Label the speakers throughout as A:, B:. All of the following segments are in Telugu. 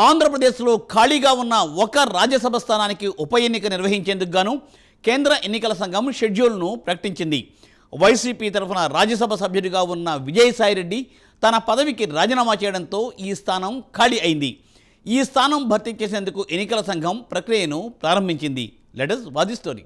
A: ఆంధ్రప్రదేశ్లో ఖాళీగా ఉన్న ఒక రాజ్యసభ స్థానానికి ఉప ఎన్నిక నిర్వహించేందుకు గాను కేంద్ర ఎన్నికల సంఘం షెడ్యూల్ను ప్రకటించింది. వైసీపీ తరఫున రాజ్యసభ సభ్యుడిగా ఉన్న విజయసాయిరెడ్డి తన పదవికి రాజీనామా చేయడంతో ఈ స్థానం ఖాళీ అయింది. ఈ స్థానం భర్తీ చేసేందుకు ఎన్నికల సంఘం ప్రక్రియను ప్రారంభించింది. Let us watch the story.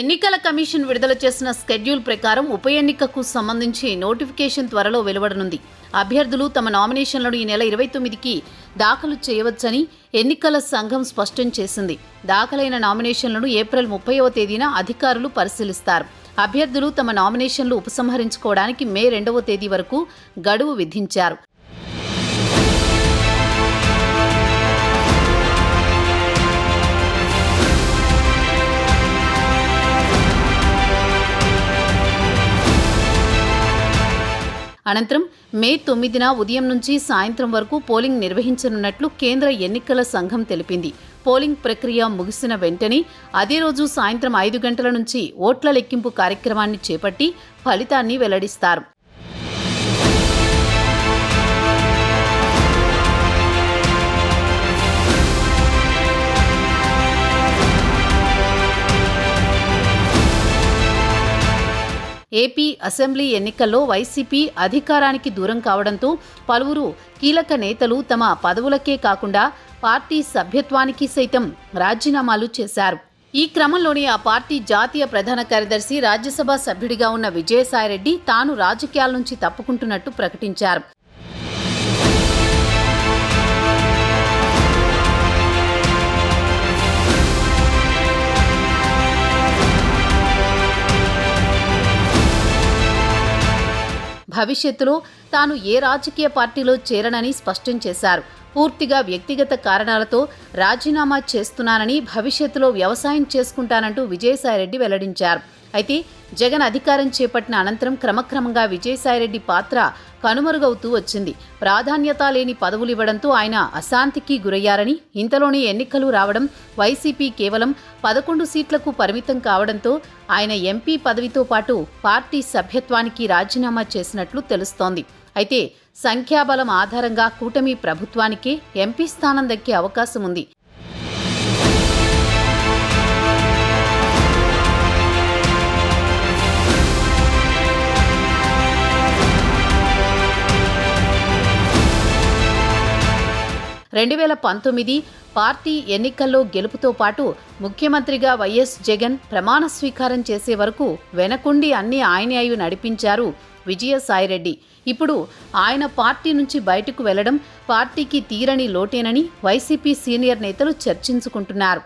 B: ఎన్నికల కమిషన్ విడుదల చేసిన స్కెడ్యూల్ ప్రకారం ఉప ఎన్నికకు సంబంధించి నోటిఫికేషన్ త్వరలో వెలువడనుంది. అభ్యర్థులు తమ నామినేషన్లను ఈ నెల 29కి దాఖలు చేయవచ్చని ఎన్నికల సంఘం స్పష్టం చేసింది. దాఖలైన నామినేషన్లను ఏప్రిల్ 30వ తేదీన అధికారులు పరిశీలిస్తారు. అభ్యర్థులు తమ నామినేషన్లు ఉపసంహరించుకోవడానికి మే 2వ తేదీ వరకు గడువు విధించారు. అనంతరం మే 9న ఉదయం నుంచి సాయంత్రం వరకు పోలింగ్ నిర్వహించనున్నట్లు కేంద్ర ఎన్నికల సంఘం తెలిపింది. పోలింగ్ ప్రక్రియ ముగిసిన వెంటనే అదే రోజు సాయంత్రం 5 గంటల నుంచి ఓట్ల లెక్కింపు కార్యక్రమాన్ని చేపట్టి ఫలితాన్ని వెల్లడిస్తారు. ఏపీ అసెంబ్లీ ఎన్నికల్లో వైసీపీ అధికారానికి దూరం కావడంతో పలువురు కీలక నేతలు తమ పదవులకే కాకుండా పార్టీ సభ్యత్వానికి సైతం రాజీనామాలు చేశారు. ఈ క్రమంలోనే ఆ పార్టీ జాతీయ ప్రధాన కార్యదర్శి రాజ్యసభ సభ్యుడిగా ఉన్న విజయసాయిరెడ్డి తాను రాజకీయాల నుంచి తప్పుకుంటున్నట్టు ప్రకటించారు. భవిష్యత్తులో తాను ఏ రాజకీయ పార్టీలో చేరనని స్పష్టం చేశారు. పూర్తిగా వ్యక్తిగత కారణాలతో రాజీనామా చేస్తున్నానని, భవిష్యత్తులో వ్యవసాయం చేసుకుంటానంటూ విజయసాయిరెడ్డి వెల్లడించారు. అయితే జగన్ అధికారం చేపట్టిన అనంతరం క్రమక్రమంగా విజయసాయిరెడ్డి పాత్ర కనుమరుగవుతూ వచ్చింది. ప్రాధాన్యత లేని పదవులు ఇవ్వడంతో ఆయన అశాంతికి గురయ్యారని, ఇంతలోనే ఎన్నికలు రావడం, వైసీపీ కేవలం 11 సీట్లకు పరిమితం కావడంతో ఆయన ఎంపీ పదవితో పాటు పార్టీ సభ్యత్వానికి రాజీనామా చేసినట్లు తెలుస్తోంది. అయితే సంఖ్యాబలం ఆధారంగా కూటమి ప్రభుత్వానికే ఎంపీ స్థానం దక్కే అవకాశం ఉంది. రెండు 2019 పార్టీ ఎన్నికల్లో గెలుపుతో పాటు ముఖ్యమంత్రిగా వైఎస్ జగన్ ప్రమాణ స్వీకారం చేసే వరకు వెనకుండి అన్ని ఆయనే అయి నడిపించారు విజయసాయిరెడ్డి. ఇప్పుడు ఆయన పార్టీ నుంచి బయటకు వెళ్లడం పార్టీకి తీరని లోటేనని వైసీపీ సీనియర్ నేతలు చర్చించుకుంటున్నారు.